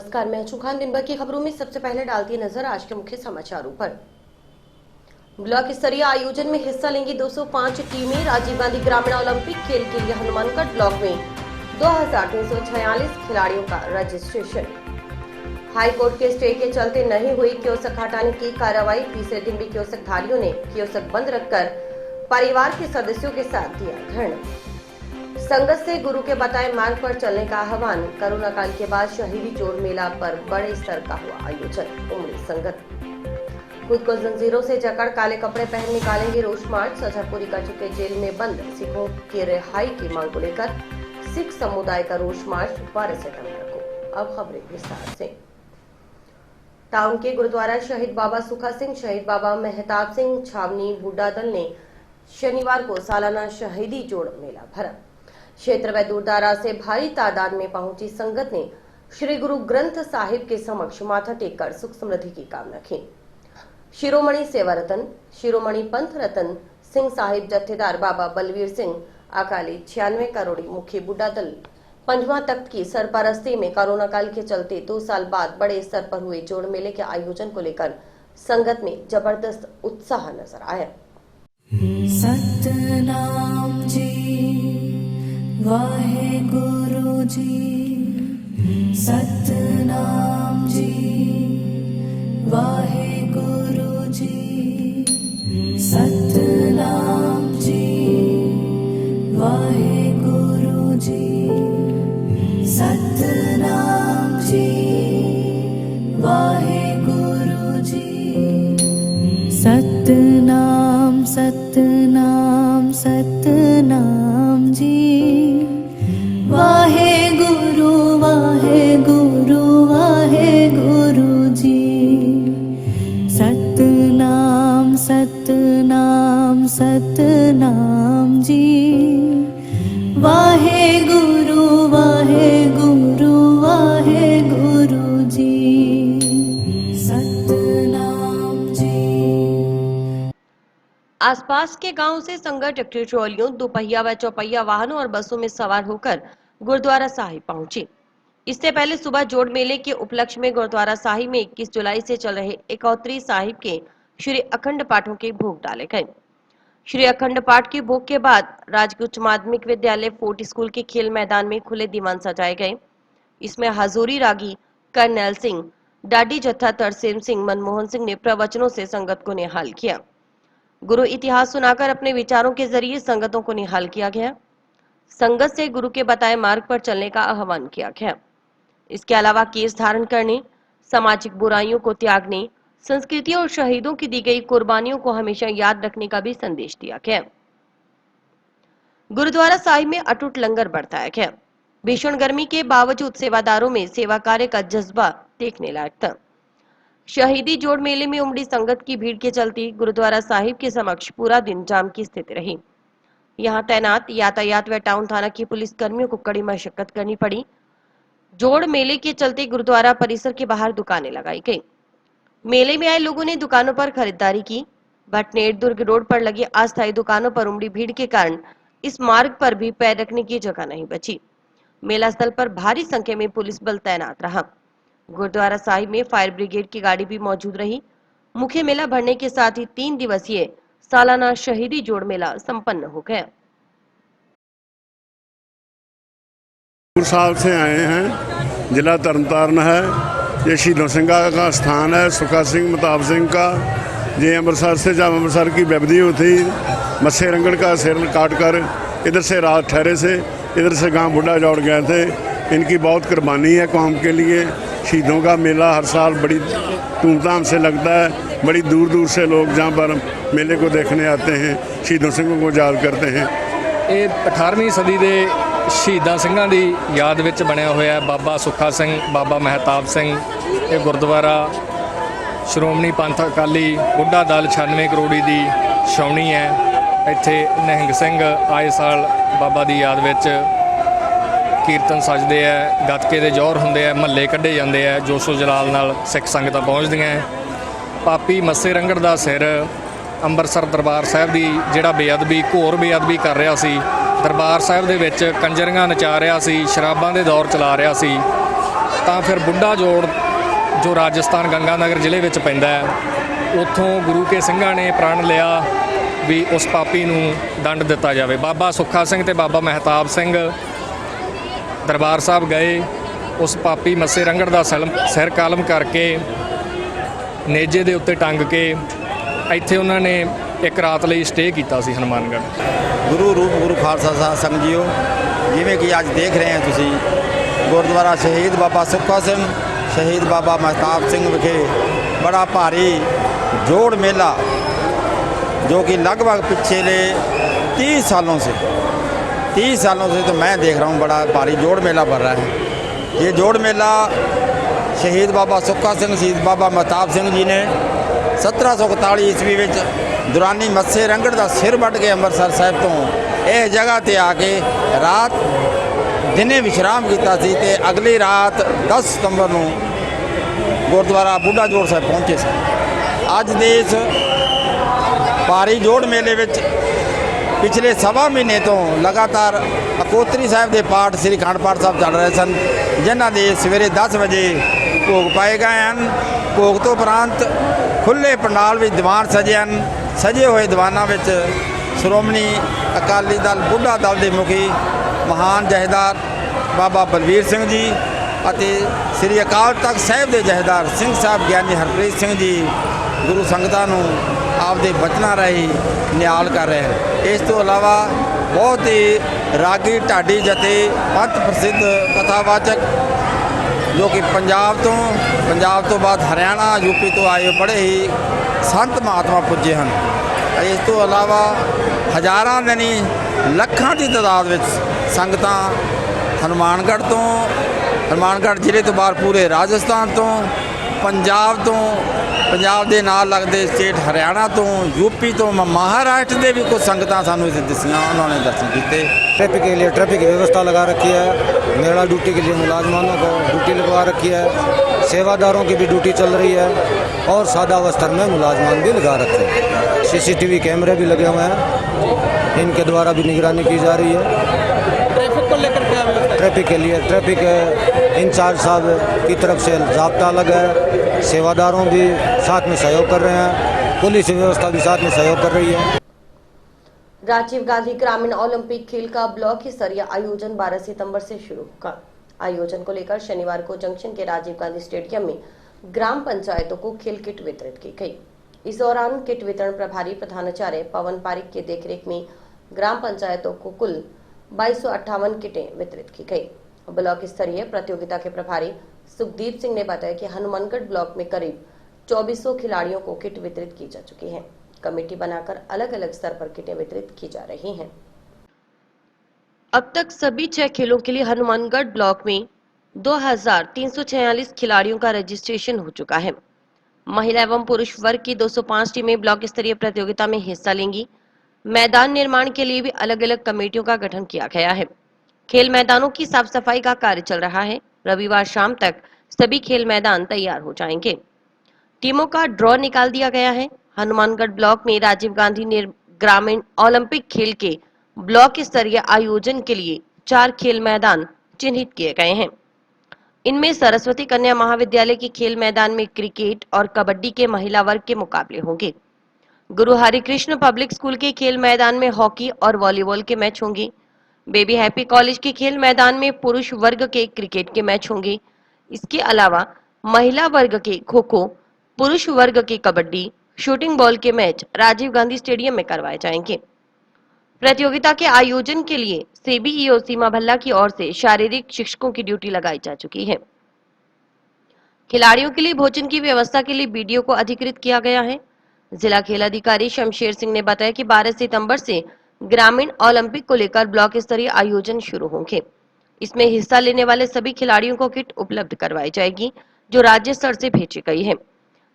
नमस्कार, मैं अचू खान। दिन भर की खबरों में सबसे पहले डालती है नजर आज के मुख्य समाचारों पर। ब्लॉक स्तरीय आयोजन में हिस्सा लेंगी 205 टीमें। राजीव गांधी ग्रामीण ओलंपिक खेल के लिए हनुमानगढ़ ब्लॉक में 2346 खिलाड़ियों का रजिस्ट्रेशन। हाईकोर्ट के स्टे के चलते नहीं हुई कियोस्क हटाने की कार्रवाई। तीसरे दिन भी कियोस्क धारियों ने कियोस्क बंद रखकर परिवार के सदस्यों के साथ दिया धरना। संगत से गुरु के बताए मार्ग पर चलने का आह्वान। कोरोना काल के बाद शहीदी जोड़ मेला पर बड़े स्तर का हुआ आयोजन। उमड़ी संगत। खुद को जंजीरों से जकड़ काले कपड़े पहन निकालेंगे रोष मार्च। सजापुरी कच्छ के जेल में बंद सिखों की रिहाई की मांग को लेकर सिख समुदाय का रोष मार्च 12 सितंबर को। अब खबरें विस्तार से। टाउन के गुरुद्वारा शहीद बाबा सुखा सिंह, शहीद बाबा मेहताब सिंह छावनी बूढ़ा दल ने शनिवार को सालाना शहीदी जोड़ मेला भरा। क्षेत्र व दूरदराज से भारी तादाद में पहुंची संगत ने श्री गुरु ग्रंथ साहिब के समक्ष माथा टेककर सुख समृद्धि की कामना की। शिरोमणि सेवा रतन, शिरोमणि पंथ रतन सिंह साहिब जत्थेदार बाबा बलवीर सिंह अकाली 96 करोड़ी मुखी बूढ़ा दल पंजवां तख्त की सरपरस्ती में कोरोना काल के चलते 2 साल बाद बड़े स्तर पर हुए जोड़ मेले के आयोजन को लेकर संगत में जबरदस्त उत्साह नजर आया। सतनाम जी वाहे गुरु जी, सतनाम जी वाहे गुरु जी, सतनाम जी वाहे गुरु जी, सतनाम जी वाहे गुरु जी, सतनाम सतनाम सतनाम जी वाहे गुरु जी, सतनाम सतनाम सतनाम जी वाहे गुरु जी, सतनाम जी। आसपास के गांव से संगत ट्रैक्टर ट्रॉलियों, दोपहिया व चौपहिया वाहनों और बसों में सवार होकर गुरुद्वारा साहिब पहुंची। इससे पहले सुबह जोड़ मेले के उपलक्ष्य में गुरुद्वारा साहिब में 21 जुलाई से चल रहे एकोत्री साहिब के श्री अखंड पाठों के भोग डाले गए। श्री अखंड पाठ के भोग के बाद राजकीय उच्च माध्यमिक विद्यालय फोर्ट स्कूल के खेल मैदान में खुले दीवान सजाए गए। इसमें हजूरी रागी करनैल सिंह, डाडी जत्था तरसेम सिंह, मनमोहन सिंह ने प्रवचनों से संगत को निहाल किया। गुरु इतिहास सुनाकर अपने विचारों के जरिए संगतों को निहाल किया गया। संगत से गुरु के बताए मार्ग पर चलने का आह्वान किया गया। इसके अलावा केस धारण करने, सामाजिक बुराइयों को त्यागने, संस्कृति और शहीदों की दी गई कुर्बानियों को हमेशा याद रखने का भी संदेश दिया गया। गुरुद्वारा साहिब में अटूट लंगर बरताया गया। भीषण गर्मी के बावजूद सेवादारों में सेवा कार्य का जज्बा देखने लायक था। शहीदी जोड़ मेले में उमड़ी संगत की भीड़ के चलते गुरुद्वारा साहिब के समक्ष पूरा दिन जाम की स्थिति रही। यहां तैनात यातायात व टाउन थाना की पुलिस कर्मियों को कड़ी मशक्कत करनी पड़ी। जोड़ मेले के चलते गुरुद्वारा परिसर के बाहर दुकानें लगाई गई। मेले में आए लोगों ने दुकानों पर खरीदारी की। भटनेर दुर्ग रोड पर लगी अस्थायी दुकानों पर उमड़ी भीड़ के कारण इस मार्ग पर भी पैर रखने की जगह नहीं बची। मेला स्थल पर भारी संख्या में पुलिस बल तैनात रहा। गुरुद्वारा साहिब में फायर ब्रिगेड की गाड़ी भी मौजूद रही। मुख्य मेला भरने के साथ ही 3 दिवसीय सालाना शहीदी जोड़ मेला संपन्न हो गया। साल से आए हैं, जिला तरनतारन है। ये शहीदों सिंह का स्थान है, सुखा सिंह मेहताब सिंह का। ये अमृतसर से जब अमृतसर की बेबदी थी, मत्स्य रंगड़ का सिर काट कर इधर से रात ठहरे से इधर से गांव बूढ़ा जोड़ गए थे। इनकी बहुत कुर्बानी है कौम के लिए। शहीदों का मेला हर साल बड़ी धूमधाम से लगता है। बड़ी दूर दूर से लोग जहाँ पर मेले को देखने आते हैं, शहीदों सिंहों को याद करते हैं। ये 18वीं सदी के शहीदां ਸਿੰਘਾਂ ਦੀ याद ਵਿੱਚ ਬਣਿਆ ਹੋਇਆ ਬਾਬਾ ਸੁੱਖਾ ਸਿੰਘ, ਬਾਬਾ ਮਹਿਤਾਬ ਸਿੰਘ। ਇਹ ਗੁਰਦੁਆਰਾ ਸ਼੍ਰੋਮਣੀ ਪੰਥ ਅਕਾਲੀ ਬੁੱਢਾ ਦਲ 96 ਕਰੋੜੀ ਦੀ ਛਾਉਣੀ ਹੈ। ਇੱਥੇ ਨਿਹੰਗ ਸਿੰਘ ਆਏ ਸਾਲ ਬਾਬਾ ਦੀ ਯਾਦ ਵਿੱਚ ਕੀਰਤਨ ਸਜਦੇ ਆ, ਗੱਤਕੇ ਦੇ ਜੌਹਰ ਹੁੰਦੇ ਆ, ਮਹੱਲੇ ਕੱਢੇ ਜਾਂਦੇ ਆ, ਜੋਸ਼ੋ ਜਲਾਲ ਨਾਲ ਸਿੱਖ ਸੰਗਤਾਂ ਪਹੁੰਚਦੀਆਂ। ਪਾਪੀ ਮੱਸੇ ਰੰਗੜ ਦਾ ਸਿਰ ਅੰਮ੍ਰਿਤਸਰ ਦਰਬਾਰ ਸਾਹਿਬ ਦੀ ਜਿਹੜਾ ਬੇਅਦਬੀ, ਘੋਰ ਬੇਅਦਬੀ ਕਰ ਰਿਹਾ ਸੀ, ਦਰਬਾਰ ਸਾਹਿਬ ਦੇ ਵਿੱਚ ਕੰਜਰੀਆਂ ਨਚਾ ਰਿਹਾ ਸੀ, ਸ਼ਰਾਬਾਂ ਦੇ ਦੌਰ ਚਲਾ ਰਿਹਾ ਸੀ, ਤਾਂ ਫਿਰ ਬੁੱਢਾ ਜੋੜ ਜੋ ਰਾਜਸਥਾਨ ਗੰਗਾਨਗਰ ਜ਼ਿਲ੍ਹੇ ਵਿੱਚ ਪੈਂਦਾ ਹੈ, ਉੱਥੋਂ ਗੁਰੂ ਕੇ ਸਿੰਘਾਂ ਨੇ ਪ੍ਰਣ ਲਿਆ ਵੀ ਉਸ ਪਾਪੀ ਨੂੰ ਦੰਡ ਦਿੱਤਾ ਜਾਵੇ। ਬਾਬਾ ਸੁੱਖਾ ਸਿੰਘ ਤੇ ਬਾਬਾ ਮਹਿਤਾਬ ਸਿੰਘ ਦਰਬਾਰ ਸਾਹਿਬ ਗਏ, ਉਸ ਪਾਪੀ ਮੱਸੇ ਰੰਗੜ ਦਾ ਸਿਰ ਕਾਲਮ ਕਰਕੇ ਨੇਜੇ ਦੇ ਉੱਤੇ ਟੰਗ ਕੇ ਇੱਥੇ ਉਹਨਾਂ ਨੇ ਇੱਕ ਰਾਤ ਲਈ ਸਟੇ ਕੀਤਾ ਸੀ ਹਨੂੰਮਾਨਗੜ੍ਹ। ਗੁਰੂ ਰੂਪ ਗੁਰੂ ਖਾਲਸਾ ਸਾਹਿਬ ਸੰਗਤ ਜੀਓ, ਜਿਵੇਂ ਕਿ ਅੱਜ ਦੇਖ ਰਹੇ ਹੋ ਤੁਸੀਂ ਗੁਰਦੁਆਰਾ ਸ਼ਹੀਦ ਬਾਬਾ ਸੁੱਖਾ ਸਿੰਘ ਸ਼ਹੀਦ ਬਾਬਾ ਮਹਿਤਾਬ ਸਿੰਘ ਵਿਖੇ बड़ा भारी जोड़ मेला जो कि लगभग पिछले 30 सालों से तो मैं देख रहा हूँ बड़ा भारी जोड़ मेला भर रहा है। ये जोड़ मेला शहीद बाबा सुक्खा सिंह शहीद बाबा महताब सिंह जी ने 1741 ईस्वी में दुरानी मत्से रंगड़ का सिर वट के अमृतसर साहब तो यह जगह पर आके रात दिने विश्राम किया सी ते अगली रात 10 सितंबर को गुरुद्वारा बुढ़ा जोड़ साहब पहुँचे थे। अज दे इस भारी जोड़ मेले में पिछले सवा महीने तो लगातार अकोत्री साहब के पाठ श्री अखंड पाठ साहब चल रहे सन, जिन्हों के सवेरे 10 बजे भोग पाए गए हैं। भोग तो उपरंत खुले पंडाल में दीवान सजे हैं। सजे हुए दीवानों में श्रोमणी अकाली दल बुढ़ा दल के मुखी महान जहेदार बाबा बलवीर सिंह जी ਅਤੇ ਸ੍ਰੀ ਅਕਾਲ ਤਖਤ ਸਾਹਿਬ ਦੇ ਜਥੇਦਾਰ ਸਿੰਘ ਸਾਹਿਬ ਗਿਆਨੀ ਹਰਪ੍ਰੀਤ ਸਿੰਘ ਜੀ ਗੁਰੂ ਸੰਗਤਾਂ ਨੂੰ ਆਪਦੇ ਬਚਨਾਂ ਰਾਹੀਂ ਨਿਹਾਲ ਕਰ ਰਹੇ ਹਨ। ਇਸ ਤੋਂ ਇਲਾਵਾ ਬਹੁਤ ਹੀ ਰਾਗੀ ਢਾਡੀ ਜਥੇ ਪੰਥ ਪ੍ਰਸਿੱਧ ਕਥਾਵਾਚਕ ਜੋ ਕਿ ਪੰਜਾਬ ਤੋਂ ਬਾਅਦ ਹਰਿਆਣਾ ਯੂਪੀ ਤੋਂ ਆਏ ਬੜੇ ਹੀ ਸੰਤ ਮਹਾਤਮਾ ਪੁੱਜੇ ਹਨ। ਇਸ ਤੋਂ ਇਲਾਵਾ ਹਜ਼ਾਰਾਂ ਦੇ ਨਹੀਂ ਲੱਖਾਂ ਦੀ ਤਾਦਾਦ ਵਿੱਚ ਸੰਗਤਾਂ हनुमानगढ़ ਜ਼ਿਲ੍ਹੇ ਤੋਂ ਬਾਹਰ पूरे राजस्थान तो पंजाब ਦੇ ਨਾਲ लगते स्टेट हरियाणा तो यूपी तो महाराष्ट्र के भी कुछ संगत सानू इसे दसियाँ, उन्होंने दर्शन किए। ट्रैफिक के लिए ट्रैफिक की व्यवस्था लगा रखी है। मेला ड्यूटी के लिए मुलाजमानों को ड्यूटी लगवा रखी है। सेवादारों की भी ड्यूटी चल रही है और सादा अवस्थर में मुलाजमान भी लगा रखे हैं। CCTV कैमरे भी लगे हुए हैं, इनके द्वारा भी निगरानी की जा रही है। ट्रैफिक को लेकर क्या व्यवस्था? ट्रैफिक के लिए ट्रैफिक इंचार्ज साहब की तरफ से ज़ाब्ता लगा है। सेवादारों भी साथ में सहयोग कर रहे हैं, पुलिस व्यवस्था भी साथ में सहयोग कर रही है। राजीव गांधी ग्रामीण ओलंपिक खेल का ब्लॉक स्तरीय आयोजन 12 सितंबर से शुरू होगा। आयोजन को लेकर शनिवार को जंक्शन के राजीव गांधी स्टेडियम में ग्राम पंचायतों को खेल किट वितरित की गई। इस दौरान किट वितरण प्रभारी प्रधानाचार्य पवन पारिक के देखरेख में ग्राम पंचायतों को कुल 2258 किटें वितरित की गई। ब्लॉक स्तरीय प्रतियोगिता के प्रभारी सुखदीप सिंह ने बताया कि हनुमानगढ़ ब्लॉक में करीब 2400 खिलाड़ियों को किट वितरित की जा चुकी है। कमेटी बनाकर अलग अलग स्तर पर किटें वितरित की जा रही हैं। अब तक सभी 6 खेलों के लिए हनुमानगढ़ ब्लॉक में 2346 खिलाड़ियों का रजिस्ट्रेशन हो चुका है। महिला एवं पुरुष वर्ग की 205 टीमें ब्लॉक स्तरीय प्रतियोगिता में हिस्सा लेंगी। मैदान निर्माण के लिए भी अलग अलग कमेटियों का गठन किया गया है। खेल मैदानों की साफ सफाई का कार्य चल रहा है। रविवार शाम तक सभी खेल मैदान तैयार हो जाएंगे। टीमों का ड्रॉ निकाल दिया गया है। हनुमानगढ़ ब्लॉक में राजीव गांधी ग्रामीण ओलंपिक खेल के ब्लॉक स्तरीय आयोजन के लिए 4 खेल मैदान चिन्हित किए गए हैं। इनमें सरस्वती कन्या महाविद्यालय के खेल मैदान में क्रिकेट और कबड्डी के महिला वर्ग के मुकाबले होंगे। गुरु हरिकृष्ण पब्लिक स्कूल के खेल मैदान में हॉकी और वॉलीबॉल के मैच होंगे। बेबी हैप्पी कॉलेज के खेल मैदान में पुरुष वर्ग के क्रिकेट के मैच होंगे। इसके अलावा महिला वर्ग के खो खो, पुरुष वर्ग के कबड्डी, शूटिंग बॉल के मैच राजीव गांधी स्टेडियम में करवाए जाएंगे। प्रतियोगिता के आयोजन के लिए CBEO सीमा भल्ला की ओर से शारीरिक शिक्षकों की ड्यूटी लगाई जा चुकी है। खिलाड़ियों के लिए भोजन की व्यवस्था के लिए BDO को अधिकृत किया गया है। जिला खेल अधिकारी शमशेर सिंह ने बताया कि 12 सितंबर से ग्रामीण ओलंपिक को लेकर ब्लॉक स्तरीय आयोजन शुरू होंगे। इसमें हिस्सा लेने वाले सभी खिलाड़ियों को किट उपलब्ध करवाई जाएगी जो राज्य स्तर से भेजी गई है।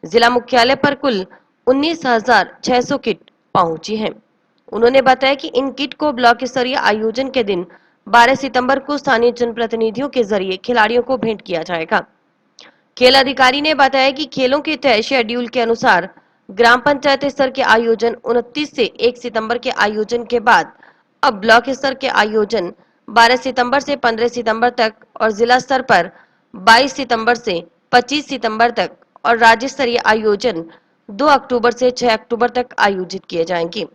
जिला मुख्यालय पर कुल 19,600 किट पहुंची है। उन्होंने बताया कि इन किट को ब्लॉक स्तरीय आयोजन के दिन 12 सितंबर को स्थानीय जनप्रतिनिधियों के जरिए खिलाड़ियों को भेंट किया जाएगा। खेल अधिकारी ने बताया कि खेलों के तय शेड्यूल के अनुसार ग्राम पंचायत स्तर के आयोजन 29 से 1 सितंबर के आयोजन के बाद अब ब्लॉक स्तर के आयोजन 12 सितंबर से 15 सितंबर तक और जिला स्तर पर 22 सितंबर से 25 सितंबर तक और राज्य स्तरीय आयोजन 2 अक्टूबर से 6 अक्टूबर तक आयोजित किए जाएंगे।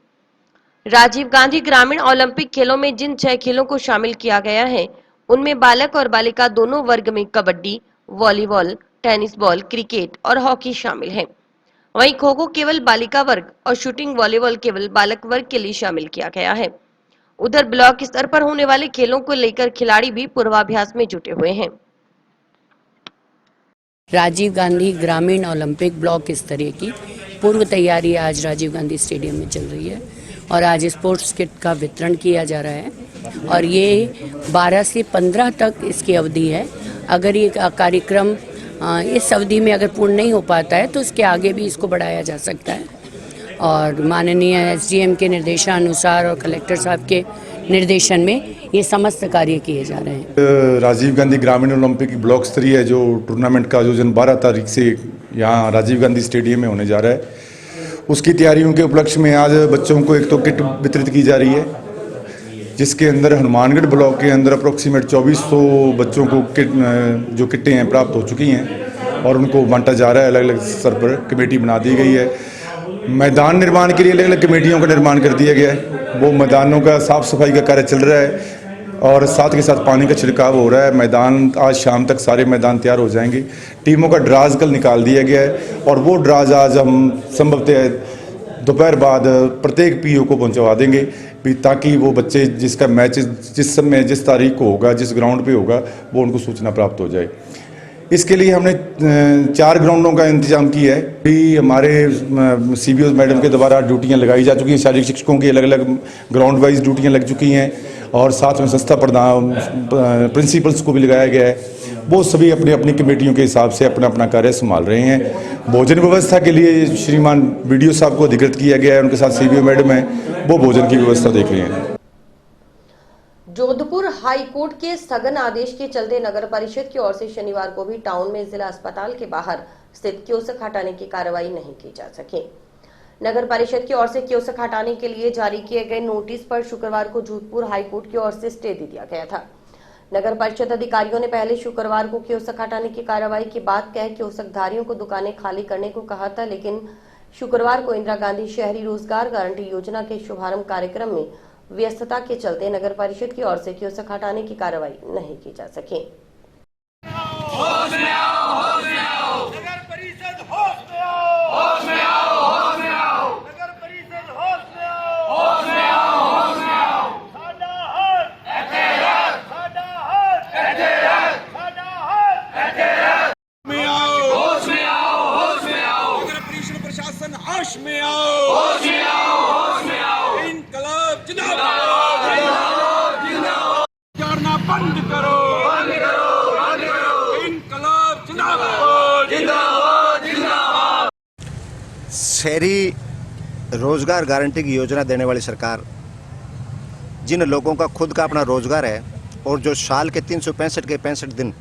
राजीव गांधी ग्रामीण ओलंपिक खेलों में जिन 6 खेलों को शामिल किया गया है, उनमें बालक और बालिका दोनों वर्ग में kabaddi, volleyball, tennis ball, cricket और हॉकी शामिल है। वहीं खो खो केवल बालिका वर्ग और शूटिंग वॉलीबॉल केवल बालक वर्ग के लिए शामिल किया गया है। उधर ब्लॉक स्तर पर होने वाले खेलों को लेकर खिलाड़ी भी पूर्वाभ्यास में जुटे हुए हैं। राजीव गांधी ग्रामीण ओलंपिक ब्लॉक स्तरीय की पूर्व तैयारी आज राजीव गांधी स्टेडियम में चल रही है और आज स्पोर्ट्स किट का वितरण किया जा रहा है और ये 12 से 15 तक इसकी अवधि है। अगर ये कार्यक्रम इस अवधि में अगर पूर्ण नहीं हो पाता है तो इसके आगे भी इसको बढ़ाया जा सकता है और माननीय एसडीएम के निर्देशानुसार और कलेक्टर साहब के निर्देशन में ये समस्त कार्य किए जा रहे हैं। राजीव गांधी ग्रामीण ओलंपिक ब्लॉक स्तरीय जो टूर्नामेंट का आयोजन 12 तारीख से यहाँ राजीव गांधी स्टेडियम में होने जा रहा है, उसकी तैयारियों के उपलक्ष्य में आज बच्चों को एक तो किट वितरित की जा रही है, जिसके अंदर हनुमानगढ़ ब्लॉक के अंदर अप्रोक्सीमेट 2400 बच्चों को जो किटें हैं प्राप्त हो चुकी हैं और उनको बांटा जा रहा है। अलग अलग स्तर पर कमेटी बना दी गई है। मैदान निर्माण के लिए अलग अलग कमेटियों का निर्माण कर दिया गया है। वो मैदानों का साफ सफाई का कार्य चल रहा है और साथ के साथ पानी का छिड़काव हो रहा है। मैदान आज शाम तक सारे मैदान तैयार हो जाएंगे। टीमों का ड्राज कल निकाल दिया गया है और वो ड्राज आज हम संभवतः दोपहर बाद प्रत्येक पीओ को पहुंचवा देंगे भी ताकि वो बच्चे जिसका मैच जिस समय जिस तारीख को होगा, जिस ग्राउंड पे होगा, वो उनको सूचना प्राप्त हो जाए। इसके लिए हमने 4 ग्राउंडों का इंतजाम किया है। भी हमारे सीबीओ मैडम के द्वारा ड्यूटियां लगाई जा चुकी हैं। शारीरिक शिक्षकों की अलग अलग ग्राउंड वाइज ड्यूटियां लग चुकी हैं और साथ में संस्था प्रधान प्रिंसिपल्स को भी लगाया गया है। वो सभी अपनी अपनी कमेटियों के हिसाब से अपना अपना कार्य संभाल रहे हैं। भोजन व्यवस्था के लिए श्रीमान वीडियो साहब को अधिकृत किया गया है, उनके साथ सीबीओ मैडम है, वो भोजन की व्यवस्था देख रहे हैं। जोधपुर हाई कोर्ट के स्थगन आदेश के चलते नगर परिषद की ओर से शनिवार को भी टाउन में जिला अस्पताल के बाहर स्थित कियोस्क हटाने की कार्रवाई नहीं की जा सकी। नगर परिषद की ओर से कियोस्क हटाने के लिए जारी किए गए नोटिस पर शुक्रवार को जोधपुर हाई कोर्ट की ओर से स्टे दे दिया गया था। नगर परिषद अधिकारियों ने पहले शुक्रवार को कियोस्क हटाने की कार्रवाई की बात कह कियोस्कधारियों को दुकानें खाली करने को कहा था, लेकिन शुक्रवार को इंदिरा गांधी शहरी रोजगार गारंटी योजना के शुभारंभ कार्यक्रम में व्यस्तता के चलते नगर परिषद की ओर से कियोस्क हटाने की कार्रवाई नहीं की जा सकी। शहरी रोजगार गारंटी की योजना देने वाली सरकार जिन लोगों का खुद का अपना रोजगार है और जो साल के 365 के 65 दिन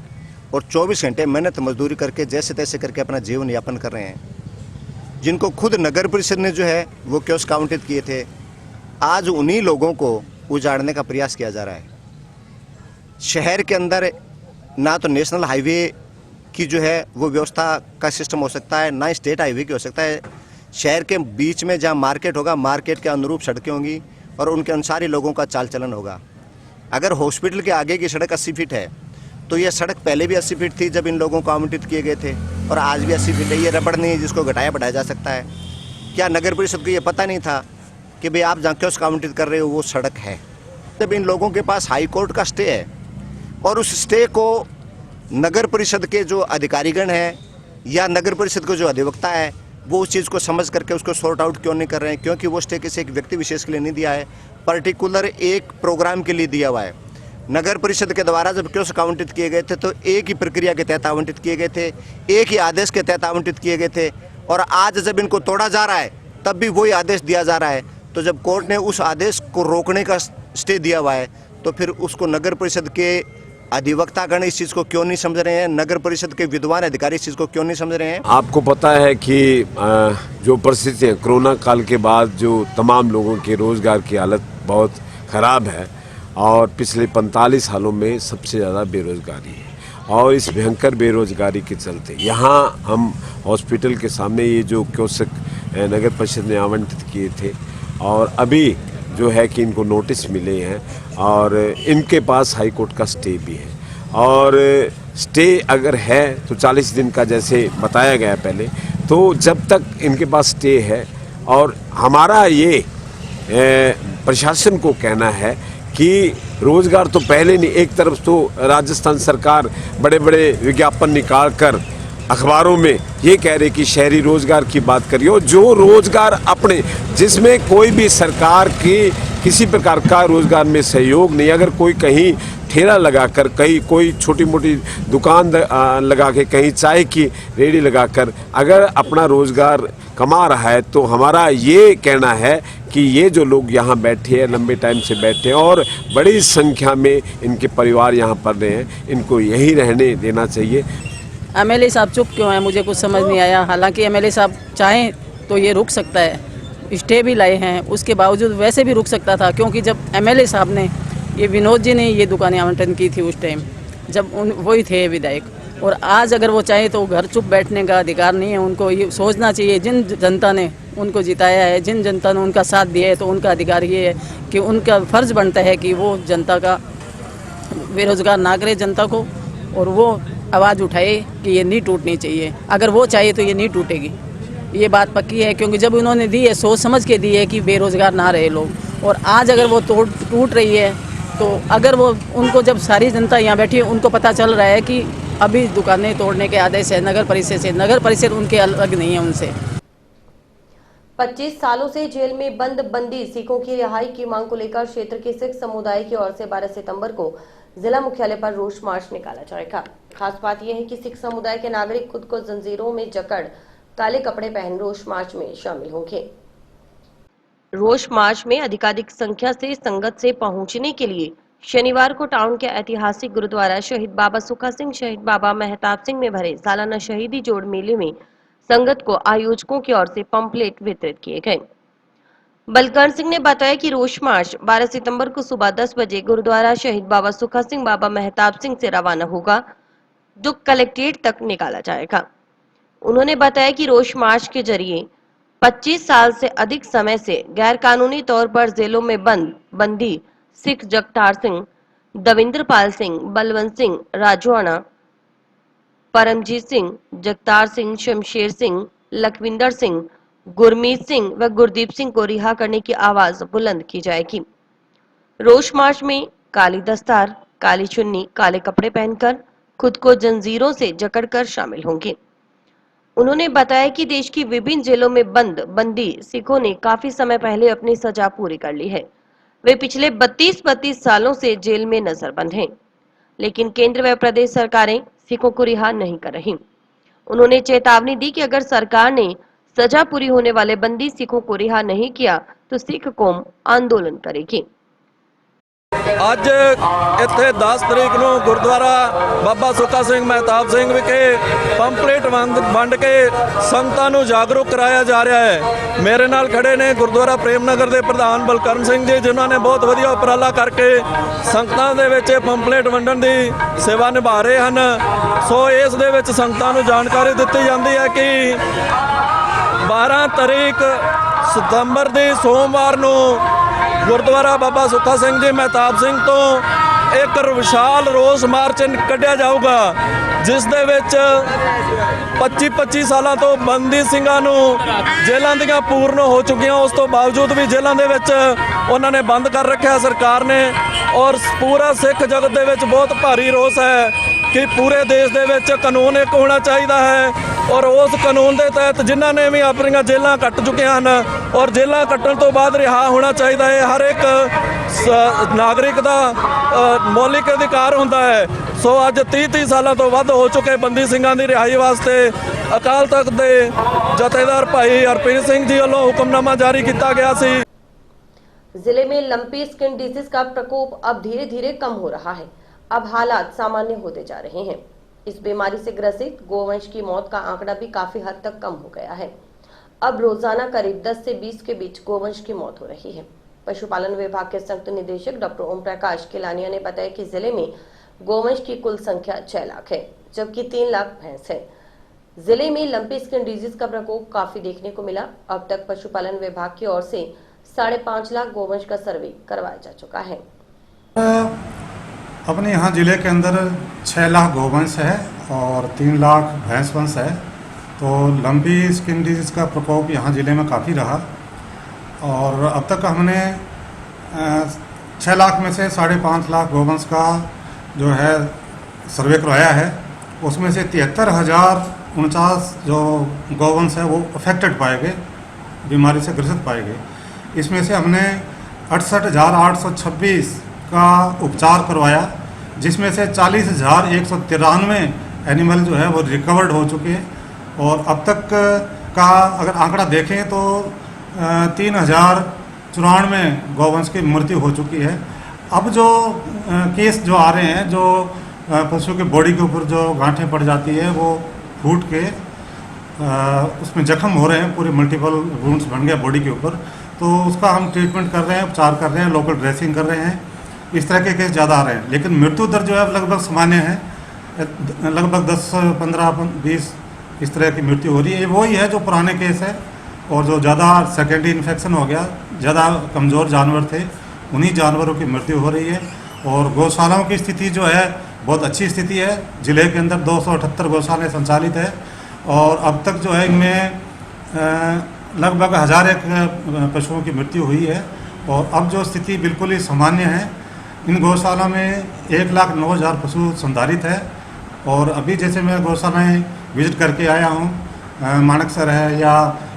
और 24 घंटे मेहनत मजदूरी करके जैसे तैसे करके अपना जीवन यापन कर रहे हैं, जिनको खुद नगर परिषद ने जो है वो कियोस्क आवंटित किए थे, आज उन्हीं लोगों को उजाड़ने का प्रयास किया जा रहा है। शहर के अंदर ना तो नेशनल हाईवे की जो है वो व्यवस्था का सिस्टम हो सकता है, ना स्टेट हाईवे की हो सकता है। शहर के बीच में जहाँ मार्केट होगा, मार्केट के अनुरूप सड़कें होंगी और उनके अनुसार ही लोगों का चाल चलन होगा। अगर हॉस्पिटल के आगे की सड़क 80 फीट है तो यह सड़क पहले भी 80 फीट थी जब इन लोगों को आवंटित किए गए थे और आज भी 80 फीट है। ये रबड़ नहीं है जिसको घटाया बढ़ाया जा सकता है। क्या नगर परिषद को ये पता नहीं था कि भाई आप जहाँ कियोस्क आवंटित कर रहे हो वो सड़क है? जब इन लोगों के पास हाई कोर्ट का स्टे है और उस स्टे को नगर परिषद के जो अधिकारीगण हैं या नगर परिषद के जो अधिवक्ता है वो उस चीज़ को समझ करके उसको सॉर्ट आउट क्यों नहीं कर रहे हैं? क्योंकि वो स्टे किसी एक व्यक्ति विशेष के लिए नहीं दिया है, पर्टिकुलर एक प्रोग्राम के लिए दिया हुआ है। नगर परिषद के द्वारा जब कियोस्क आवंटित किए गए थे तो एक ही प्रक्रिया के तहत आवंटित किए गए थे, एक ही आदेश के तहत आवंटित किए गए थे और आज जब इनको तोड़ा जा रहा है तब भी वही आदेश दिया जा रहा है। तो जब कोर्ट ने उस आदेश को रोकने का स्टे दिया हुआ है तो फिर उसको नगर परिषद के अधिवक्तागण इस चीज़ को क्यों नहीं समझ रहे हैं? नगर परिषद के विद्वान अधिकारी इस चीज़ को क्यों नहीं समझ रहे हैं? आपको पता है कि जो परिस्थिति है कोरोना काल के बाद जो तमाम लोगों के रोज़गार की हालत बहुत ख़राब है और पिछले 45 सालों में सबसे ज़्यादा बेरोज़गारी है और इस भयंकर बेरोजगारी के चलते यहाँ हम हॉस्पिटल के सामने ये जो कियोस्क नगर परिषद ने आवंटित किए थे और अभी जो है कि इनको नोटिस मिले हैं और इनके पास हाई कोर्ट का स्टे भी है और स्टे अगर है तो 40 दिन का जैसे बताया गया पहले, तो जब तक इनके पास स्टे है और हमारा ये प्रशासन को कहना है कि रोज़गार तो पहले नहीं, एक तरफ तो राजस्थान सरकार बड़े बड़े विज्ञापन निकाल कर अखबारों में ये कह रहे कि शहरी रोज़गार की बात करिए और जो रोज़गार अपने जिसमें कोई भी सरकार की किसी प्रकार का रोज़गार में सहयोग नहीं, अगर कोई कहीं ठेला लगाकर कहीं कोई छोटी मोटी दुकान लगा के कहीं चाय की रेहड़ी लगाकर अगर अपना रोज़गार कमा रहा है, तो हमारा ये कहना है कि ये जो लोग यहाँ बैठे हैं लंबे टाइम से बैठे हैं और बड़ी संख्या में इनके परिवार यहाँ पढ़ रहे हैं, इनको यहीं रहने देना चाहिए। एमएलए साहब चुप क्यों है, मुझे कुछ समझ नहीं आया। हालांकि एमएलए साहब चाहें तो ये रुक सकता है, स्टे भी लाए हैं, उसके बावजूद वैसे भी रुक सकता था, क्योंकि जब एमएलए साहब ने ये विनोद जी ने ये दुकानें आवंटन की थी उस टाइम जब वही थे विधायक, और आज अगर वो चाहे तो घर चुप बैठने का अधिकार नहीं है। उनको ये सोचना चाहिए, जिन जनता ने उनको जिताया है, जिन जनता ने उनका साथ दिया है, तो उनका अधिकार ये है कि उनका फ़र्ज़ बनता है कि वो जनता का बेरोज़गार ना करे जनता को, और वो आवाज़ उठाए कि ये नहीं टूटनी चाहिए। अगर वो चाहे तो ये नहीं टूटेगी, ये बात पक्की है, क्योंकि जब उन्होंने दी है सोच समझ के दी है कि बेरोज़गार ना रहे लोग, और आज अगर वो टूट रही है तो अगर वो उनको जब सारी जनता यहाँ बैठी है उनको पता चल रहा है कि अभी दुकानें तोड़ने के आदेश है नगर परिषद से, नगर परिषद उनके अलग नहीं है उनसे। 25 सालों से जेल में बंद बंदी सिखों की रिहाई की मांग को लेकर क्षेत्र के सिख समुदाय की ओर से 12 सितंबर को जिला मुख्यालय पर रोष मार्च निकाला जाएगा। खास बात यह है कि सिख समुदाय के नागरिक खुद को जंजीरों में जकड़ काले कपड़े पहन रोष मार्च में शामिल होंगे। रोष मार्च में अधिकाधिक संख्या से संगत से पहुंचने के लिए शनिवार को टाउन के ऐतिहासिक गुरुद्वारा शहीद बाबा सुखा सिंह शहीद बाबा मेहताब सिंह में भरे सालाना शहीदी जोड़ मेले में संगत को आयोजकों की ओर से पंपलेट वितरित किए गए। बलकर्ण सिंह ने बताया कि रोष मार्च 12 सितंबर को सुबह 10 बजे गुरुद्वारा शहीद बाबा सुखा सिंह बाबा मेहताब सिंह से रवाना होगा, जो कलेक्ट्रेट तक निकाला जाएगा। उन्होंने बताया कि रोष मार्च के जरिए 25 साल से अधिक समय से गैर कानूनी तौर पर जेलों में बंदी सिख जगतार सिंह, दविंद्रपाल सिंह, बलवंत सिंह राजवाड़ा, परमजीत सिंह, जगतार सिंह, शमशेर सिंह, लखविंदर सिंह, गुरमीत सिंह व गुरदीप सिंह को रिहा करने की आवाज बुलंद की जाएगी। रोष मार्च में काली दस्तार, काली चुन्नी, काले कपड़े पहनकर खुद को जंजीरों से जकड़कर शामिल होंगे। उन्होंने बताया कि देश की विभिन्न जेलों में बंदी सिखों ने काफी समय पहले अपनी सजा पूरी कर ली है। वे पिछले 32 सालों से जेल में नजरबंद हैं, लेकिन केंद्र व प्रदेश सरकारें सिखों को रिहा नहीं कर रही। उन्होंने चेतावनी दी कि अगर सरकार ने सजा पूरी होने वाले बंदी सिखों को रिहा नहीं किया तो सिख कौम आंदोलन करेगी। ਅੱਜ ਇੱਥੇ 10 ਤਰੀਕ ਨੂੰ ਗੁਰਦੁਆਰਾ ਬਾਬਾ ਸੁੱਖਾ ਸਿੰਘ ਮਹਿਤਾਬ ਸਿੰਘ ਵਿਖੇ ਪੰਪਲੇਟ ਵੰਡ ਕੇ ਸੰਗਤਾਂ ਨੂੰ ਜਾਗਰੂਕ ਕਰਾਇਆ ਜਾ ਰਿਹਾ ਹੈ। ਮੇਰੇ ਨਾਲ ਖੜੇ ਨੇ ਗੁਰਦੁਆਰਾ ਪ੍ਰੇਮ ਨਗਰ ਦੇ ਪ੍ਰਧਾਨ ਬਲਕਰਨ ਸਿੰਘ ਜੀ, ਜਿਨ੍ਹਾਂ ਨੇ ਬਹੁਤ ਵਧੀਆ ਉਪਰਾਲਾ ਕਰਕੇ ਸੰਗਤਾਂ ਦੇ ਵਿੱਚ ਪੰਪਲੇਟ ਵੰਡਣ ਦੀ ਸੇਵਾ ਨਿਭਾ ਰਹੇ ਹਨ। ਸੋ ਇਸ ਦੇ ਵਿੱਚ ਸੰਗਤਾਂ ਨੂੰ ਜਾਣਕਾਰੀ ਦਿੱਤੀ ਜਾਂਦੀ ਹੈ ਕਿ 12 ਤਰੀਕ ਸਤੰਬਰ ਦੀ ਸੋਮਵਾਰ ਨੂੰ ਗੁਰਦੁਆਰਾ ਬਾਬਾ ਸੁੱਖਾ ਸਿੰਘ ਜੀ ਮਹਿਤਾਬ ਸਿੰਘ ਤੋਂ ਇੱਕ ਵਿਸ਼ਾਲ ਰੋਸ ਮਾਰਚ ਕੱਢਿਆ ਜਾਊਗਾ, ਜਿਸ ਦੇ ਵਿੱਚ 25 ਸਾਲਾਂ ਤੋਂ ਬੰਦੀ ਸਿੰਘਾਂ ਨੂੰ ਜੇਲ੍ਹਾਂ ਦੀਆਂ ਪੂਰਨ ਹੋ ਚੁੱਕੀਆਂ, ਉਸ ਤੋਂ ਬਾਵਜੂਦ ਵੀ ਜੇਲ੍ਹਾਂ ਦੇ ਵਿੱਚ ਉਹਨਾਂ ਨੇ ਬੰਦ ਕਰ ਰੱਖਿਆ ਸਰਕਾਰ ਨੇ। ਔਰ ਪੂਰਾ ਸਿੱਖ ਜਗਤ ਦੇ ਵਿੱਚ ਬਹੁਤ ਭਾਰੀ ਰੋਸ ਹੈ ਕਿ ਪੂਰੇ ਦੇਸ਼ ਦੇ ਵਿੱਚ ਕਾਨੂੰਨ ਇੱਕ ਹੋਣਾ ਚਾਹੀਦਾ ਹੈ, ਔਰ ਉਸ ਕਾਨੂੰਨ ਦੇ ਤਹਿਤ ਜਿਨ੍ਹਾਂ ਨੇ ਵੀ ਆਪਣੀਆਂ ਜੇਲ੍ਹਾਂ ਕੱਟ ਚੁੱਕੇ ਹਨ ਔਰ ਜੇਲ੍ਹਾਂ ਕੱਟਣ ਤੋਂ ਬਾਅਦ ਰਿਹਾ ਹੋਣਾ ਚਾਹੀਦਾ ਹੈ। ਹਰ ਇੱਕ ਨਾਗਰਿਕ ਦਾ ਮੌਲਿਕ ਅਧਿਕਾਰ ਹੁੰਦਾ ਹੈ। ਸੋ ਅੱਜ 30 ਸਾਲਾਂ ਤੋਂ ਵੱਧ ਹੋ ਚੁੱਕੇ ਬੰਦੀ ਸਿੰਘਾਂ ਦੀ ਰਿਹਾਈ ਵਾਸਤੇ ਅਕਾਲ ਤਖਤ ਦੇ ਜਥੇਦਾਰ ਭਾਈ ਹਰਪ੍ਰੀਤ ਸਿੰਘ ਜੀ ਵੱਲੋਂ ਹੁਕਮਨਾਮਾ ਜਾਰੀ ਕੀਤਾ ਗਿਆ ਸੀ। जिले में लंपी स्किन डिजीज का प्रकोप अब धीरे धीरे कम हो रहा है। अब हालात सामान्य होते जा रहे हैं। इस बीमारी से ग्रसित गोवंश की मौत का आंकड़ा भी काफी हद तक कम हो गया है। अब रोजाना करीब 10 से 20 के बीच गोवंश की मौत हो रही है। पशुपालन विभाग के संयुक्त निदेशक डॉक्टर ओम प्रकाश केलानिया ने बताया कि जिले में गोवंश की कुल संख्या 6 लाख है, जबकि 3 लाख भैंस है। जिले में लंपी स्किन डिजीज का प्रकोप काफी देखने को मिला। अब तक पशुपालन विभाग की ओर से 5.5 लाख गोवंश का सर्वे करवाया जा चुका है। अपने यहाँ जिले के अंदर 6 लाख गोवंश है और 3 लाख भैंस वंश है। तो लंपी स्किन डिजीज़ का प्रकोप यहाँ जिले में काफ़ी रहा और अब तक हमने 6 लाख में से 5.5 लाख गोवंश का जो है सर्वे करवाया है। उसमें से 73,049 जो गोवंश है वो अफेक्टेड पाए गए, बीमारी से ग्रसित पाए गए। इसमें से हमने 68,826 का उपचार करवाया, जिसमें से 40,193 एनिमल जो है वो रिकवर्ड हो चुके हैं और अब तक का अगर आंकड़ा देखें तो 3,094 गोवंश की मृत्यु हो चुकी है। अब जो केस जो आ रहे हैं, जो पशु के बॉडी के ऊपर जो गांठें पड़ जाती है वो फूट के उसमें जख्म हो रहे हैं, पूरे मल्टीपल वुंड्स बन गया बॉडी के ऊपर, तो उसका हम ट्रीटमेंट कर रहे हैं, उपचार कर रहे हैं, लोकल ड्रेसिंग कर रहे हैं। इस तरह के केस ज़्यादा आ रहे हैं, लेकिन मृत्यु दर जो है लगभग सामान्य है, लगभग 10, 15, 20 इस तरह की मृत्यु हो रही है। वही है जो पुराने केस है और जो ज़्यादा सेकेंडरी इन्फेक्शन हो गया, ज़्यादा कमज़ोर जानवर थे, उन्हीं जानवरों की मृत्यु हो रही है। और गौशालाओं की स्थिति जो है बहुत अच्छी स्थिति है। जिले के अंदर 278 गौशालाएँ संचालित है और अब तक जो है इनमें लगभग 1001 पशुओं की मृत्यु हुई है और अब जो स्थिति बिल्कुल ही सामान्य है। इन गौशाला में 1,09,000 पशु संधारित है और अभी जैसे मैं गौशालाएँ विजिट करके आया हूँ, मानकसर है या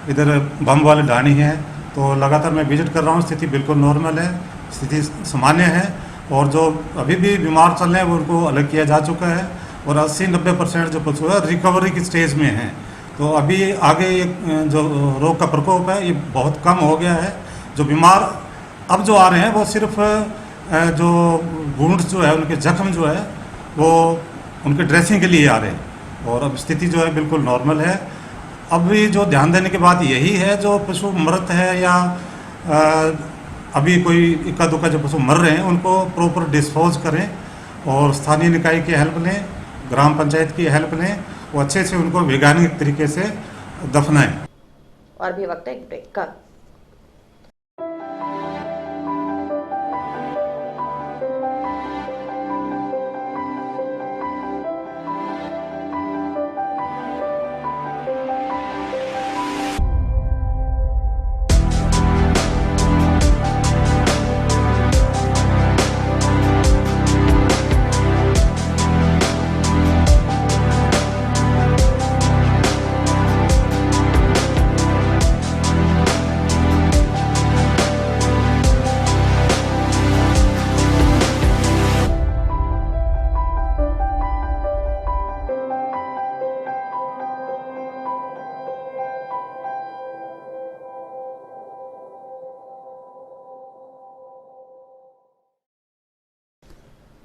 इधर बम वाले ढाणी है, तो लगातार मैं विजिट कर रहा हूँ। स्थिति बिल्कुल नॉर्मल है, स्थिति सामान्य है और जो अभी भी बीमार चल रहे हैं वो उनको अलग किया जा चुका है और 80-90% जो पशु है रिकवरी की स्टेज में हैं। तो अभी आगे जो रोग का प्रकोप है ये बहुत कम हो गया है। जो बीमार अब जो आ रहे हैं वो सिर्फ जो वुंड्स जो है, उनके जख्म जो है वो उनके ड्रेसिंग के लिए आ रहे हैं और अब स्थिति जो है बिल्कुल नॉर्मल है। अभी जो ध्यान देने की बात यही है, जो पशु मृत है या अभी कोई इक्का दुक्का जो पशु मर रहे हैं उनको प्रॉपर डिस्पोज करें और स्थानीय निकाय की हेल्प लें, ग्राम पंचायत की हेल्प लें, वो अच्छे से उनको वैज्ञानिक तरीके से दफनाएं। और भी वक्त है एक ब्रेक का।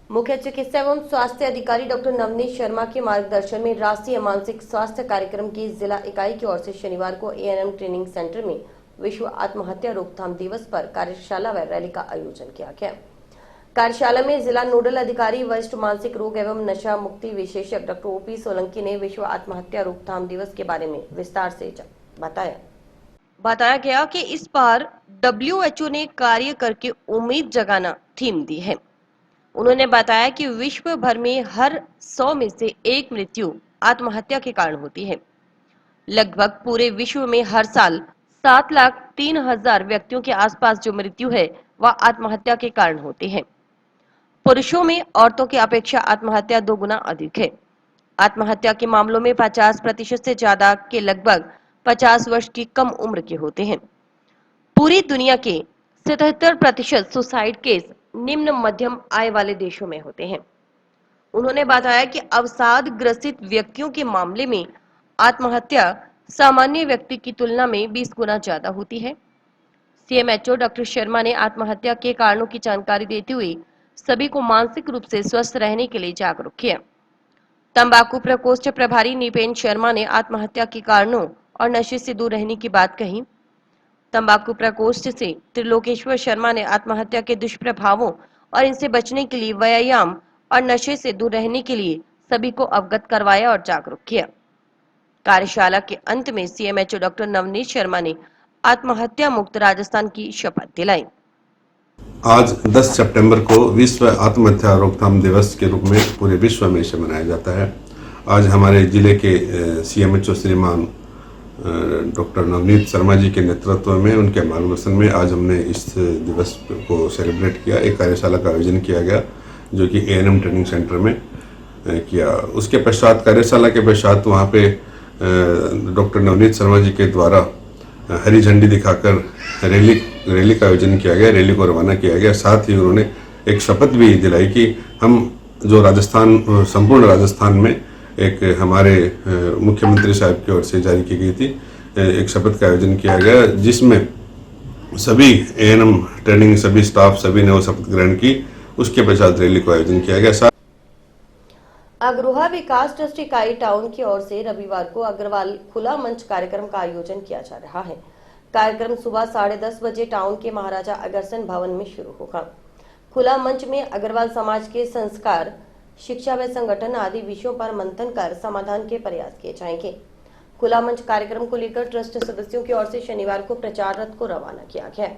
मुख्य चिकित्सा एवं स्वास्थ्य अधिकारी डॉक्टर नवनीत शर्मा के मार्गदर्शन में राष्ट्रीय मानसिक स्वास्थ्य कार्यक्रम की जिला इकाई की ओर से शनिवार को एएनएम ट्रेनिंग सेंटर में विश्व आत्महत्या रोकथाम दिवस पर कार्यशाला व रैली का आयोजन किया गया। कार्यशाला में जिला नोडल अधिकारी वरिष्ठ मानसिक रोग एवं नशा मुक्ति विशेषज्ञ डॉक्टर ओपी सोलंकी ने विश्व आत्महत्या रोकथाम दिवस के बारे में विस्तार से बताया गया कि इस बार WHO ने कार्य करके उम्मीद जगाना थीम दी है। उन्होंने बताया कि विश्व भर में हर 100 में से 1 मृत्यु आत्महत्या के कारण होती है। लगभग पूरे विश्व में हर साल 7,03,000 व्यक्तियों के आसपास जो मृत्यु है वह आत्महत्या के कारण होती है। पुरुषों में औरतों की अपेक्षा आत्महत्या 2 गुना अधिक है। आत्महत्या के मामलों में 50% से ज्यादा के लगभग 50 वर्ष की कम उम्र के होते हैं। पूरी दुनिया के 77% सुसाइड केस निम्न मध्यम आय वाले देशों में होते हैं। उन्होंने बताया कि अवसाद ग्रसित व्यक्तियों के मामले में आत्महत्या सामान्य व्यक्ति की तुलना में 20 गुना ज्यादा होती है। CMHO डॉक्टर शर्मा ने आत्महत्या के कारणों की जानकारी देते हुए सभी को मानसिक रूप से स्वस्थ रहने के लिए जागरूक किया। तंबाकू प्रकोष्ठ प्रभारी निपेन शर्मा ने आत्महत्या के कारणों और नशे से दूर रहने की बात कही। तंबाकू प्रकोष्ठ से त्रिलोकेश्वर शर्मा ने आत्महत्या के दुष्प्रभावों और इनसे बचने के लिए व्यायाम और नशे से दूर रहने के लिए सभी को अवगत करवाया और जागरूक किया। कार्यशाला के अंत में CMHO डॉक्टर नवनीत शर्मा ने आत्महत्या मुक्त राजस्थान की शपथ दिलाई। आज 10 सितंबर को विश्व आत्महत्या रोकथाम दिवस के रूप में पूरे विश्व में इसे मनाया जाता है। आज हमारे जिले के CMHO श्रीमान डॉक्टर नवनीत शर्मा जी के नेतृत्व में, उनके मार्गदर्शन में आज हमने इस दिवस को सेलिब्रेट किया। एक कार्यशाला का आयोजन किया गया जो कि ANM ट्रेनिंग सेंटर में किया। उसके पश्चात, कार्यशाला के पश्चात वहाँ पे डॉक्टर नवनीत शर्मा जी के द्वारा हरी झंडी दिखाकर रैली का आयोजन किया गया, रैली को रवाना किया गया। साथ ही उन्होंने एक शपथ भी दिलाई कि हम जो राजस्थान, संपूर्ण राजस्थान में एक हमारे मुख्यमंत्री साहब की ओर से जारी की गई थी, एक शपथ का आयोजन किया गया जिसमें सभी ANM ट्रेनिंग, सभी स्टाफ, सभी ने वो शपथ ग्रहण की। उसके पश्चात रैली को आयोजन किया गया। अग्रोहा विकास ट्रस्ट इकाई टाउन की ओर से रविवार को अग्रवाल खुला मंच कार्यक्रम का आयोजन किया जा रहा है। कार्यक्रम सुबह 10:30 बजे टाउन के महाराजा अग्रसेन भवन में शुरू होगा। खुला मंच में अग्रवाल समाज के संस्कार, शिक्षा व संगठन आदि विषयों पर मंथन कर समाधान के प्रयास किए जाएंगे। खुला मंच कार्यक्रम को लेकर ट्रस्ट सदस्यों की ओर से शनिवार को प्रचार रथ को रवाना किया गया।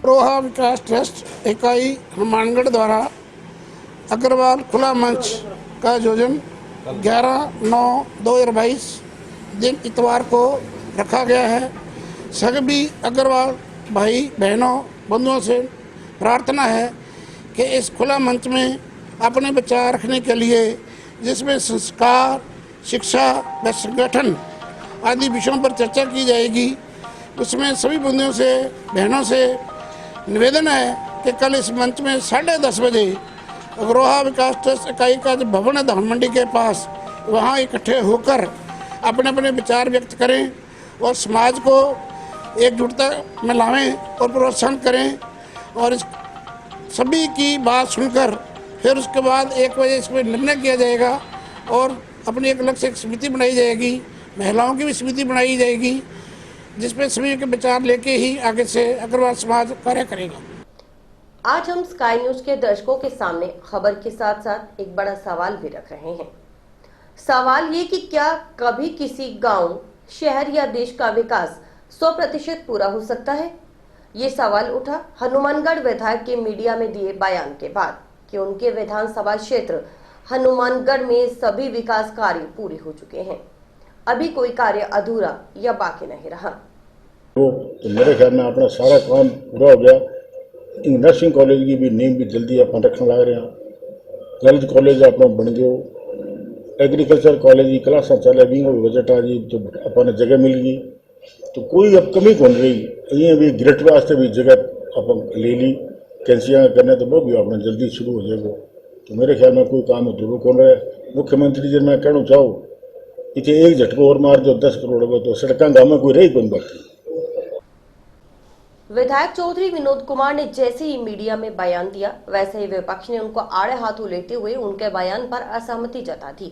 अग्रोहा विकास ट्रस्ट इकाई हनुमानगढ़ द्वारा अग्रवाल खुला मंच का आयोजन 11/9/2022 दिन इतवार को रखा गया है। सभी अग्रवाल भाई बहनों बंधुओं से प्रार्थना है कि इस खुला मंच में अपने विचार रखने के लिए, जिसमें संस्कार, शिक्षा व संगठन आदि विषयों पर चर्चा की जाएगी, उसमें सभी बंधुओं से, बहनों से निवेदन है कि कल इस मंच में 10:30 बजे अग्रोहा विकास ट्रस्ट इकाई का जो भवन है धान मंडी के पास, वहाँ इकट्ठे होकर अपने अपने विचार व्यक्त करें और समाज को एकजुटता में लाएं और प्रोत्साहन करें। और इस सभी की बात सुनकर फिर उसके बाद 1 बजे इसमें निर्णय किया जाएगा और अपनी एक अलग से एक समिति बनाई जाएगी, महिलाओं की भी समिति बनाई जाएगी, जिसमें सभी के विचार लेके ही आगे से अग्रवाल समाज कार्य करेगा। आज हम स्काई न्यूज के दर्शकों के सामने खबर के साथ साथ एक बड़ा सवाल भी रख रहे हैं। सवाल ये कि क्या कभी किसी गांव, शहर या देश का विकास 100% पूरा हो सकता है? ये सवाल उठा हनुमानगढ़ विधायक के मीडिया में दिए बयान के बाद कि उनके विधानसभा क्षेत्र हनुमानगढ़ में सभी विकास कार्य पूरे हो चुके हैं, अभी कोई कार्य अधूरा या बाकी नहीं रहा। तो मेरे ख्याल में अपना सारा काम पूरा हो गया। नर्सिंग कॉलेज की भी नींव भी जल्दी अपन रखने लग रहे हैं। हेल्थ कॉलेज अपना बन गयो, एग्रीकल्चर कॉलेज की क्लासा चले भी बजट आ जी तो अपन जगह मिल गई, तो कोई अब कमी कौन रही। ये भी ग्रेट वास्ते भी जगह अपन ले ली, कैंसियाँ करने तो वो भी अपना जल्दी शुरू हो जाएगा। तो मेरे ख्याल में कोई काम अधूरा कौन रहा है। मुख्यमंत्री जी मैं कहना चाहूँ, इतने एक झटको और मार दो 10 करोड़ हो तो सड़क गाँव में कोई रही कौन बाकी। विधायक चौधरी विनोद कुमार ने जैसे ही मीडिया में बयान दिया, वैसे ही विपक्ष ने उनको आड़े हाथों लेते हुए उनके बयान पर असहमति जता दी।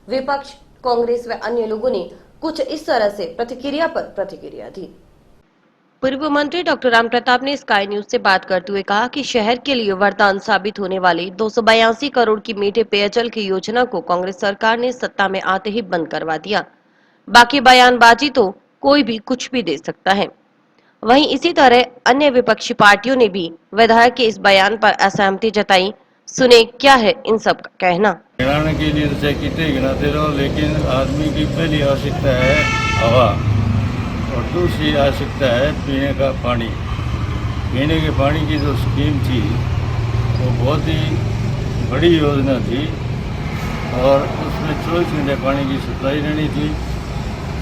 विपक्ष, कांग्रेस व अन्य लोगों ने कुछ इस तरह से प्रतिक्रिया पर प्रतिक्रिया दी। पूर्व मंत्री डॉक्टर राम प्रताप ने स्काई न्यूज से बात करते हुए कहा कि शहर के लिए वरदान साबित होने वाली 282 करोड़ की मीठे पेयजल की योजना को कांग्रेस सरकार ने सत्ता में आते ही बंद करवा दिया। बाकी बयानबाजी तो कोई भी कुछ भी दे सकता है। वहीं इसी तरह अन्य विपक्षी पार्टियों ने भी विधायक के इस बयान पर असहमति जताई। सुने क्या है इन सब का कहना। गिनाने के लिए तो कितने गिनाते रहो, लेकिन आदमी की पहली आवश्यकता है हवा और दूसरी आवश्यकता है पीने का पानी। पीने के पानी की जो स्कीम थी वो बहुत ही बड़ी योजना थी और उसमें 24 घंटे पानी की सप्लाई रहनी थी।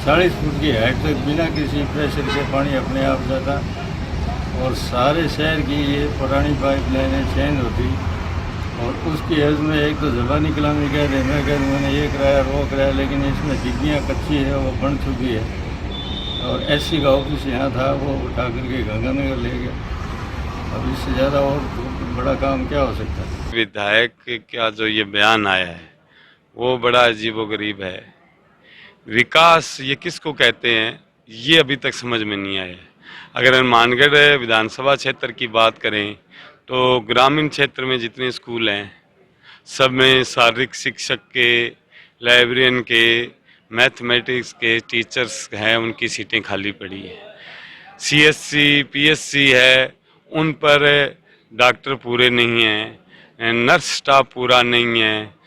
40 फुट की हाइट तक बिना किसी प्रेशर के पानी अपने आप जाता और सारे शहर की ये पुरानी पाइप लाइनें चेंज होती और उसकी एज में एक तो ज़बानी कलामी कह रहे, मैं कह रहा हूँ मैंने ये कराया वो कराया, लेकिन इसमें डिग्रियाँ कच्ची है, वो बन चुकी है। और एससी का ऑफिस यहाँ था, वो उठा करके गंगानगर ले गया। अब इससे ज़्यादा और बड़ा काम क्या हो सकता है। विधायक का जो ये बयान आया है वो बड़ा अजीबोगरीब है। विकास ये किसको कहते हैं ये अभी तक समझ में नहीं आया है। अगर हनुमानगढ़ विधानसभा क्षेत्र की बात करें तो ग्रामीण क्षेत्र में जितने स्कूल हैं सब में शारीरिक शिक्षक के, लाइब्रेरियन के, मैथमेटिक्स के टीचर्स हैं, उनकी सीटें खाली पड़ी हैं। सीएससी, पीएससी है, उन पर डॉक्टर पूरे नहीं हैं, नर्स स्टाफ पूरा नहीं है।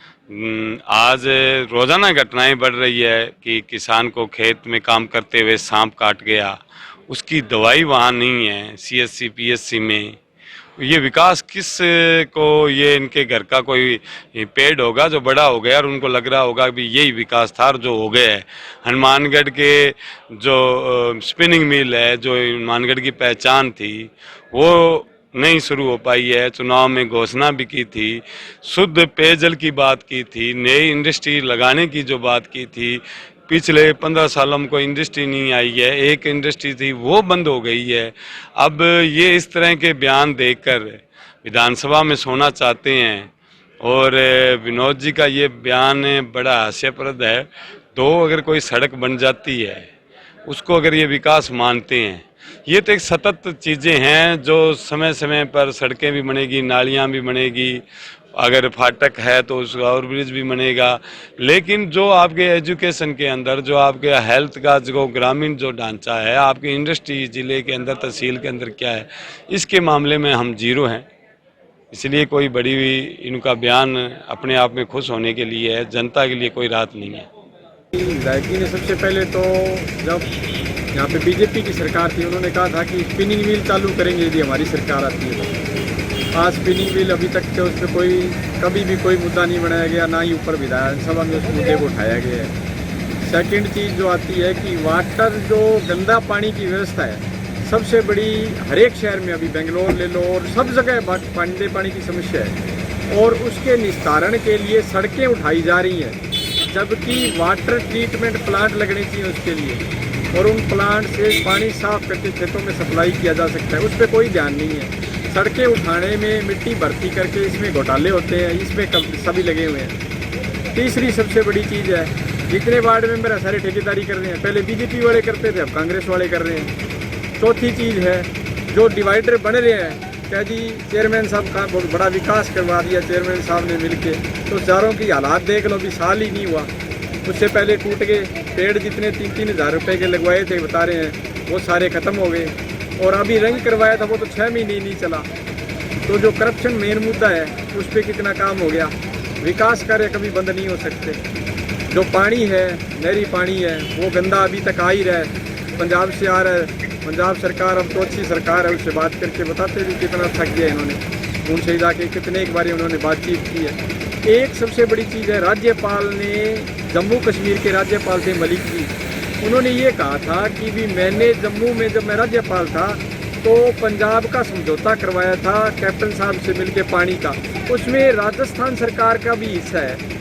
आज रोज़ाना घटनाएं बढ़ रही है कि किसान को खेत में काम करते हुए सांप काट गया, उसकी दवाई वहाँ नहीं है सीएससी, पीएससी में। ये विकास किस को, ये इनके घर का कोई पेड़ होगा जो बड़ा हो गया और उनको लग रहा होगा कि यही विकास था और जो हो गया है। हनुमानगढ़ के जो स्पिनिंग मिल है, जो हनुमानगढ़ की पहचान थी, वो नहीं शुरू हो पाई है। चुनाव में घोषणा भी की थी, शुद्ध पेयजल की बात की थी, नई इंडस्ट्री लगाने की जो बात की थी, पिछले 15 सालों में कोई इंडस्ट्री नहीं आई है। एक इंडस्ट्री थी वो बंद हो गई है। अब ये इस तरह के बयान देकर विधानसभा में सोना चाहते हैं और विनोद जी का ये बयान बड़ा हास्यप्रद है। तो अगर कोई सड़क बन जाती है उसको अगर ये विकास मानते हैं, ये तो एक सतत चीज़ें हैं जो समय समय पर सड़कें भी बनेगी, नालियाँ भी बनेगी, अगर फाटक है तो उसका और ब्रिज भी बनेगा। लेकिन जो आपके एजुकेशन के अंदर, जो आपके हेल्थ का जो ग्रामीण जो ढांचा है, आपकी इंडस्ट्री जिले के अंदर, तहसील के अंदर क्या है, इसके मामले में हम जीरो हैं। इसलिए कोई बड़ी हुई इनका बयान अपने आप में खुश होने के लिए है, जनता के लिए कोई राहत नहीं है। विधायक ने सबसे पहले तो जब यहाँ पे बीजेपी की सरकार थी, उन्होंने कहा था कि स्पिनिंग व्हील चालू करेंगे यदि हमारी सरकार आती है तो। आज स्पिनिंग व्हील अभी तक के उस पर कोई कभी भी कोई मुद्दा नहीं बनाया गया, ना ही ऊपर विधानसभा में उस मुद्दे को उठाया गया है। सेकंड चीज़ जो आती है कि वाटर, जो गंदा पानी की व्यवस्था है, सबसे बड़ी हर एक शहर में, अभी बेंगलोर ले लो और सब जगह गंदे पानी की समस्या है और उसके निस्तारण के लिए सड़कें उठाई जा रही हैं, जबकि वाटर ट्रीटमेंट प्लांट लगने चाहिए उसके लिए, और उन प्लांट से पानी साफ करके खेतों में सप्लाई किया जा सकता है, उस पर कोई ध्यान नहीं है। सड़कें उठाने में मिट्टी भर्ती करके इसमें घोटाले होते हैं, इसमें सभी लगे हुए हैं। तीसरी सबसे बड़ी चीज़ है, जितने वार्ड मेंबर सारे ठेकेदारी कर रहे हैं, पहले बीजेपी वाले करते थे, अब कांग्रेस वाले कर रहे हैं। चौथी चीज़ है, जो डिवाइडर बन रहे हैं, क्या जी चेयरमैन साहब का बहुत बड़ा विकास करवा दिया चेयरमैन साहब ने मिलके, तो चारों की हालात देख लो, अभी साल ही नहीं हुआ, उससे पहले टूट गए। पेड़ जितने 3-3 हज़ार रुपये के लगवाए थे, बता रहे हैं, वो सारे ख़त्म हो गए। और अभी रंग करवाया था वो तो 6 महीने नहीं चला। तो जो करप्शन मेन मुद्दा है उस पर कितना काम हो गया। विकास कार्य कभी बंद नहीं हो सकते। जो पानी है, नहरी पानी है, वो गंदा अभी तक आ ही रहा है, पंजाब से आ रहा है। पंजाब सरकार अब तो अच्छी सरकार है, उससे बात करके बताते भी कितना अच्छा किया इन्होंने, उनसे जाके कितने एक बार उन्होंने बातचीत की है। एक सबसे बड़ी चीज़ है, राज्यपाल ने, जम्मू कश्मीर के राज्यपाल थे मलिक जी, उन्होंने ये कहा था कि भी मैंने जम्मू में जब मैं राज्यपाल था तो पंजाब का समझौता करवाया था कैप्टन साहब से मिलके पानी का, उसमें राजस्थान सरकार का भी हिस्सा है।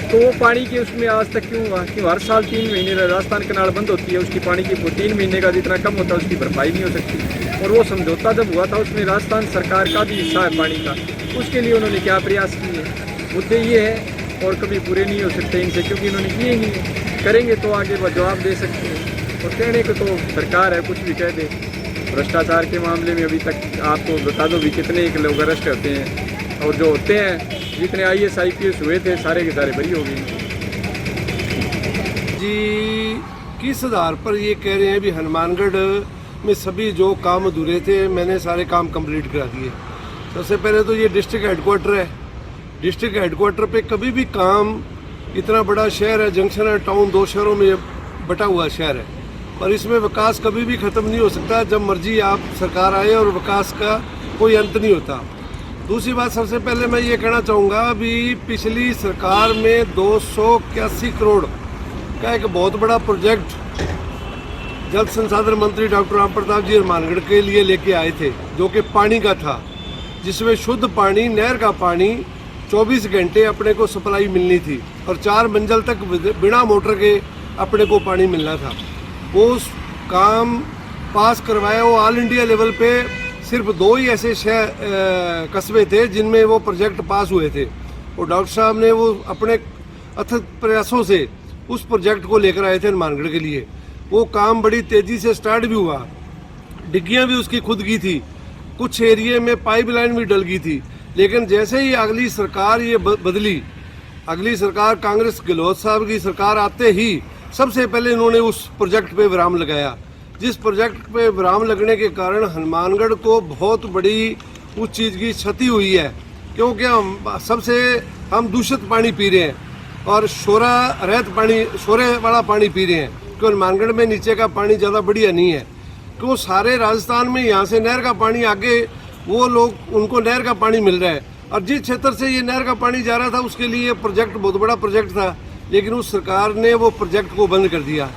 तो वो पानी की उसमें आज तक क्यों हुआ? क्यों हर साल 3 महीने राजस्थान कनाल बंद होती है, उसकी पानी की 3 महीने का जितना कम होता है उसकी भरपाई नहीं हो सकती। और वो समझौता जब हुआ था उसमें राजस्थान सरकार का भी हिस्सा है पानी का, उसके लिए उन्होंने क्या प्रयास किए? मुद्दे ये है और कभी पूरे नहीं हो सकते इनसे, क्योंकि इन्होंने किए ही नहीं। करेंगे तो आगे वो जवाब दे सकते हैं, और कहने को तो सरकार है कुछ भी कह दे। भ्रष्टाचार के मामले में अभी तक आपको बता दो भी कितने लोग अरेस्ट होते हैं, और जो होते हैं, जितने IAS IPS हुए थे सारे के सारे बरी हो गए। जी किस आधार पर ये कह रहे हैं भी हनुमानगढ़ में सभी जो काम अधूरे थे मैंने सारे काम कंप्लीट करा दिए? सबसे पहले तो ये डिस्ट्रिक्ट हेडक्वार्टर है, डिस्ट्रिक्ट हेडक्वार्टर पे कभी भी काम, इतना बड़ा शहर है, जंक्शन है, टाउन 2 शहरों में बटा हुआ शहर है, पर इसमें विकास कभी भी ख़त्म नहीं हो सकता। जब मर्जी आप सरकार आए और विकास का कोई अंत नहीं होता। दूसरी बात, सबसे पहले मैं ये कहना चाहूँगा, अभी पिछली सरकार में 281 करोड़ का एक बहुत बड़ा प्रोजेक्ट जल संसाधन मंत्री डॉक्टर राम प्रताप जी हनुमानगढ़ के लिए लेके आए थे, जो कि पानी का था, जिसमें शुद्ध पानी, नहर का पानी 24 घंटे अपने को सप्लाई मिलनी थी और 4 मंजिल तक बिना मोटर के अपने को पानी मिलना था। वो काम पास करवाया। वो ऑल इंडिया लेवल पे सिर्फ 2 ही ऐसे कस्बे थे जिनमें वो प्रोजेक्ट पास हुए थे। और डॉक्टर साहब ने वो अपने अथक प्रयासों से उस प्रोजेक्ट को लेकर आए थे हनुमानगढ़ के लिए। वो काम बड़ी तेज़ी से स्टार्ट भी हुआ, डिग्गियाँ भी उसकी खुद की थी, कुछ एरिए में पाइपलाइन भी डल गई थी। लेकिन जैसे ही अगली सरकार ये बदली, अगली सरकार कांग्रेस गहलोत साहब की सरकार आते ही सबसे पहले इन्होंने उस प्रोजेक्ट पे विराम लगाया, जिस प्रोजेक्ट पे विराम लगने के कारण हनुमानगढ़ को बहुत बड़ी उस चीज़ की क्षति हुई है। क्योंकि हम दूषित पानी पी रहे हैं और शोरे वाला पानी पी रहे हैं। क्योंकि हनुमानगढ़ में नीचे का पानी ज़्यादा बढ़िया नहीं है। क्यों सारे राजस्थान में यहाँ से नहर का पानी आगे वो लोग उनको नहर का पानी मिल रहा है, और जिस क्षेत्र से ये नहर का पानी जा रहा था उसके लिए प्रोजेक्ट बहुत बड़ा प्रोजेक्ट था, लेकिन उस सरकार ने वो प्रोजेक्ट को बंद कर दिया।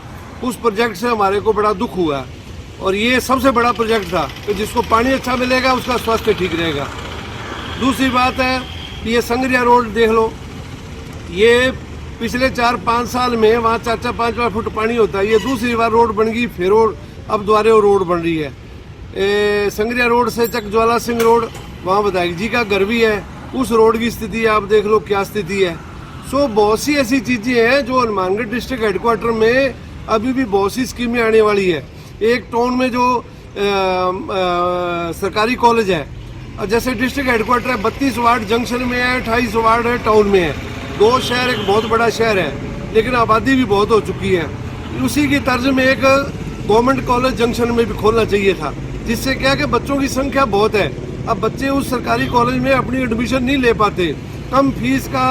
उस प्रोजेक्ट से हमारे को बड़ा दुख हुआ, और ये सबसे बड़ा प्रोजेक्ट था कि जिसको पानी अच्छा मिलेगा उसका स्वास्थ्य ठीक रहेगा। दूसरी बात है कि ये संगरिया रोड देख लो, ये पिछले 4-5 साल में वहाँ 4-5 फुट पानी होता है। ये दूसरी बार रोड बन गई, फिर अब दोबारा रोड बन रही है। संगरिया रोड से चकज्वाला सिंह रोड, वहाँ विधायक जी का घर भी है, उस रोड की स्थिति आप देख लो क्या स्थिति है। सो बहुत सी ऐसी चीज़ें हैं जो हनुमानगढ़ डिस्ट्रिक्ट हेडक्वार्टर में अभी भी बहुत सी स्कीमें आने वाली है। एक टाउन में जो सरकारी कॉलेज है, जैसे डिस्ट्रिक्ट हेडक्वार्टर है 32 वार्ड जंक्शन में है, 28 वार्ड है टाउन में है, 2 शहर, एक बहुत बड़ा शहर है, लेकिन आबादी भी बहुत हो चुकी है। उसी की तर्ज में एक गवर्नमेंट कॉलेज जंक्शन में भी खोलना चाहिए था, जिससे क्या कि बच्चों की संख्या बहुत है। अब बच्चे उस सरकारी कॉलेज में अपनी एडमिशन नहीं ले पाते, कम फीस का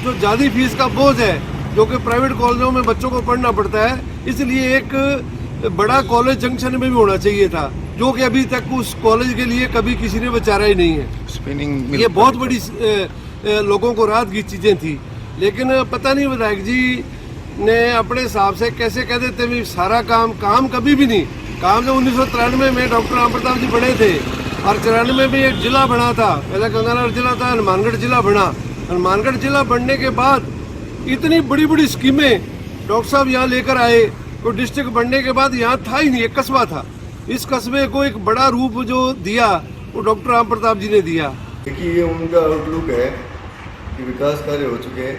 जो ज़्यादा फीस का बोझ है जो कि प्राइवेट कॉलेजों में बच्चों को पढ़ना पड़ता है, इसलिए एक बड़ा कॉलेज जंक्शन में भी होना चाहिए था, जो कि अभी तक उस कॉलेज के लिए कभी किसी ने विचारा ही नहीं है। स्पिनिंग ये बहुत बड़ी लोगों को राहत की चीज़ें थी, लेकिन पता नहीं विधायक जी ने अपने हिसाब से कैसे कह देते भी सारा काम कभी भी नहीं। काम जो 1993 में डॉक्टर राम प्रताप जी बने थे और 94 में एक जिला बना था, पहले गंगानगर जिला था, हनुमानगढ़ जिला बना। हनुमानगढ़ जिला बनने के बाद इतनी बड़ी बड़ी स्कीमें डॉक्टर साहब यहाँ लेकर आए, तो डिस्ट्रिक्ट बनने के बाद यहाँ था ही नहीं, एक कस्बा था। इस कस्बे को एक बड़ा रूप जो दिया वो डॉक्टर राम प्रताप जी ने दिया। देखिए ये उनका आउटलुक है कि विकास कार्य हो चुके हैं।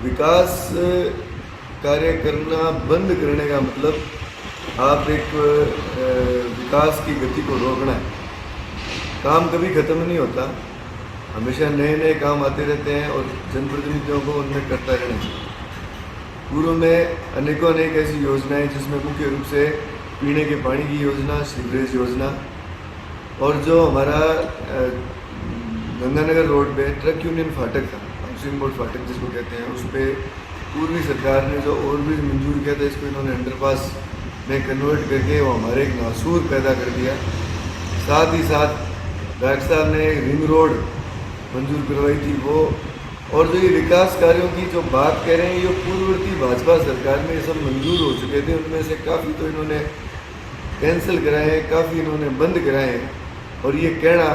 विकास कार्य करना बंद करने का मतलब आप एक विकास की गति को रोकना है। काम कभी ख़त्म नहीं होता, हमेशा नए नए काम आते रहते हैं और जनप्रतिनिधियों को उनमें करता रहना चाहिए। पूर्व में अनेकों अनेक ऐसी योजनाएं जिसमें मुख्य रूप से पीने के पानी की योजना, सीवरेज योजना, और जो हमारा गंगानगर रोड पे ट्रक यूनियन फाटक था, हाउसिंग बोर्ड फाटक जिसको कहते हैं, उस पर पूर्वी सरकार ने जो ओवरब्रिज मंजूर किया था, इसको इन्होंने अंडरपास में कन्वर्ट करके वो हमारे एक नासूर पैदा कर दिया। साथ ही साथ डॉक्टर साहब ने रिंग रोड मंजूर करवाई थी वो, और जो ये विकास कार्यों की जो बात कह रहे हैं ये पूर्ववर्ती भाजपा सरकार में ये सब मंजूर हो चुके थे, उनमें से काफ़ी तो इन्होंने कैंसिल कराए हैं, काफ़ी इन्होंने बंद कराए हैं। और ये कहना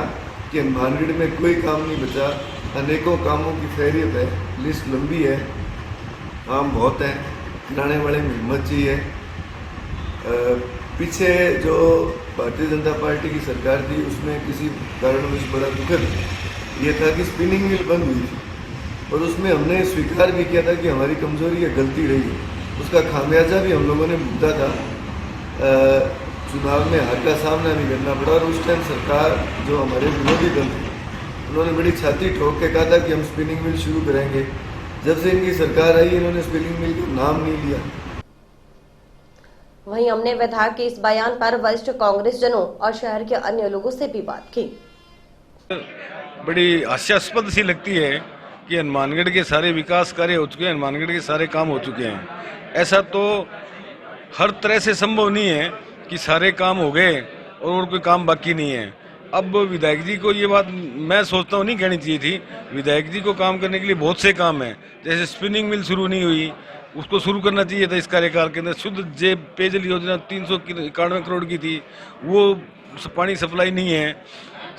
कि हनुमानगढ़ में कोई काम नहीं बचा, अनेकों कामों की फहरियत है, लिस्ट लंबी है, काम बहुत हैं, कराने वाले में हिम्मत चाहिए। पीछे जो भारतीय जनता पार्टी की सरकार थी उसमें किसी कारणवश बड़ा दुखद ये था कि स्पिनिंग मिल बंद हुई थी, और उसमें हमने स्वीकार भी किया था कि हमारी कमजोरी या गलती रही है, उसका खामियाजा भी हम लोगों ने भुगता था। चुनाव में हार का सामना भी करना पड़ा, और उस टाइम सरकार जो हमारे विरोधी दल थे उन्होंने बड़ी छाती ठोक के कहा था कि हम स्पिनिंग मिल शुरू करेंगे। जब से इनकी सरकार आई इन्होंने स्पिनिंग मिल का नाम नहीं लिया। वहीं हमने विधायक के इस बयान पर वरिष्ठ कांग्रेस जनों और शहर के अन्य लोगों से भी बात की। बड़ी हास्यास्पद सी लगती है कि हनुमानगढ़ के सारे विकास कार्य हो चुके हैं, हनुमानगढ़ के सारे काम हो चुके हैं। ऐसा तो हर तरह से संभव नहीं है कि सारे काम हो गए और कोई काम बाकी नहीं है। अब विधायक जी को ये बात मैं सोचता हूँ नहीं कहनी चाहिए थी। विधायक जी को काम करने के लिए बहुत से काम हैं, जैसे स्पिनिंग मिल शुरू नहीं हुई, उसको शुरू करना चाहिए था इस कार्यकाल के अंदर। शुद्ध पेयजल योजना 391 करोड़ की थी, वो पानी सप्लाई नहीं है।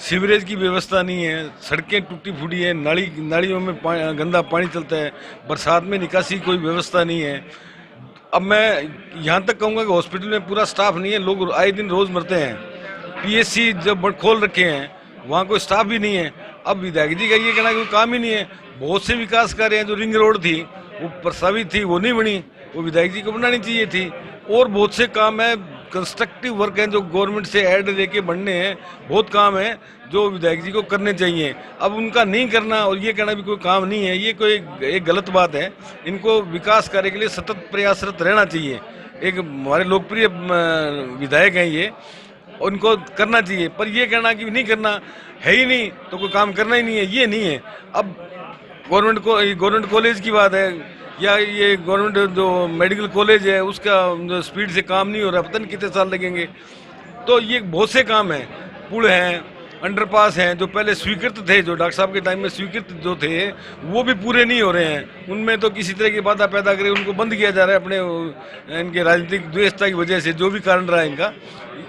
सीवरेज की व्यवस्था नहीं है, सड़कें टूटी फूटी है, नालियों में गंदा पानी चलता है, बरसात में निकासी कोई व्यवस्था नहीं है। अब मैं यहाँ तक कहूँगा कि हॉस्पिटल में पूरा स्टाफ नहीं है, लोग आए दिन रोज़ मरते हैं। पीएचसी जब खोल रखे हैं वहाँ कोई स्टाफ भी नहीं है। अब विधायक जी का ये कहना कि काम ही नहीं है। बहुत से विकास कार्य हैं, जो रिंग रोड थी वो प्रस्तावित थी, वो नहीं बनी, वो विधायक जी को बनानी चाहिए थी। और बहुत से काम है, कंस्ट्रक्टिव वर्क हैं जो गवर्नमेंट से ऐड लेके बनने हैं, बहुत काम है जो विधायक जी को करने चाहिए। अब उनका नहीं करना और ये कहना भी कोई काम नहीं है, ये कोई एक गलत बात है। इनको विकास कार्य के लिए सतत प्रयासरत रहना चाहिए। एक हमारे लोकप्रिय विधायक हैं ये, उनको करना चाहिए। पर ये कहना कि नहीं करना है ही नहीं तो कोई काम करना ही नहीं है, ये नहीं है। अब गवर्नमेंट कॉलेज की बात है या ये गवर्नमेंट जो मेडिकल कॉलेज है उसका जो स्पीड से काम नहीं हो रहा, पता नहीं कितने साल लगेंगे। तो ये बहुत से काम हैं, पुल हैं, अंडरपास हैं जो पहले स्वीकृत थे, जो डॉक्टर साहब के टाइम में स्वीकृत जो थे वो भी पूरे नहीं हो रहे हैं। उनमें तो किसी तरह की बाधा पैदा करे उनको बंद किया जा रहा है अपने इनके राजनीतिक द्वेषता की वजह से, जो भी कारण रहा है इनका।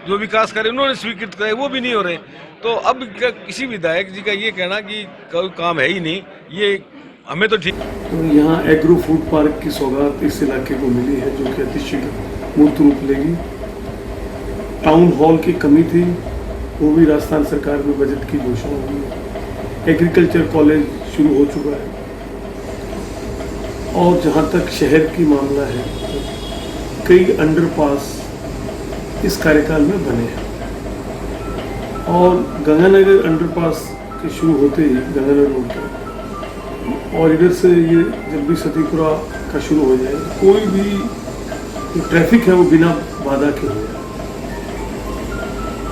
जो विकास कार्य उन्होंने स्वीकृत कराए वो भी नहीं हो रहे। तो अब किसी विधायक जी का ये कहना कि कोई काम है ही नहीं, ये हमें तो ठीक। तो यहाँ एग्रो फूड पार्क की सौगात इस इलाके को मिली है जो कि अतिशीघ्र मूर्त रूप लेगी। टाउन हॉल की कमी थी, वो भी राजस्थान सरकार में बजट की घोषणा हुई है। एग्रीकल्चर कॉलेज शुरू हो चुका है। और जहाँ तक शहर की मामला है, कई अंडरपास इस कार्यकाल में बने हैं। और गंगानगर अंडरपास के शुरू होते ही गंगानगर रोड का और इधर से ये जब भी सतीपुरा का शुरू हो जाए, कोई भी जो ट्रैफिक है वो बिना बाधा के हो जाए।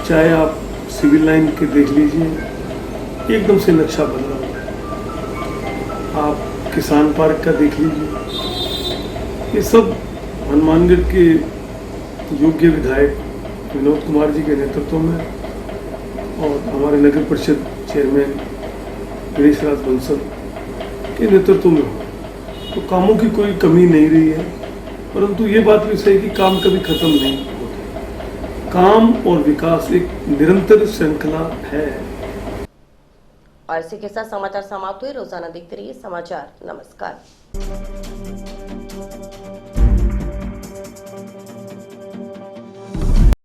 चाहे आप सिविल लाइन के देख लीजिए, एकदम से नक्शा बदला हुआ है। आप किसान पार्क का देख लीजिए। ये सब हनुमानगढ़ के योग्य विधायक विनोद कुमार जी के नेतृत्व में और हमारे नगर परिषद चेयरमैन गिरीश राज बंसल के नेतृत्व में हो, तो कामों की कोई कमी नहीं रही है। परंतु ये बात भी सही कि काम कभी खत्म नहीं होते। काम और विकास एक निरंतर श्रृंखला है। और इसी के साथ समाचार समाप्त हुए। रोजाना देखते रहिए समाचार। नमस्कार।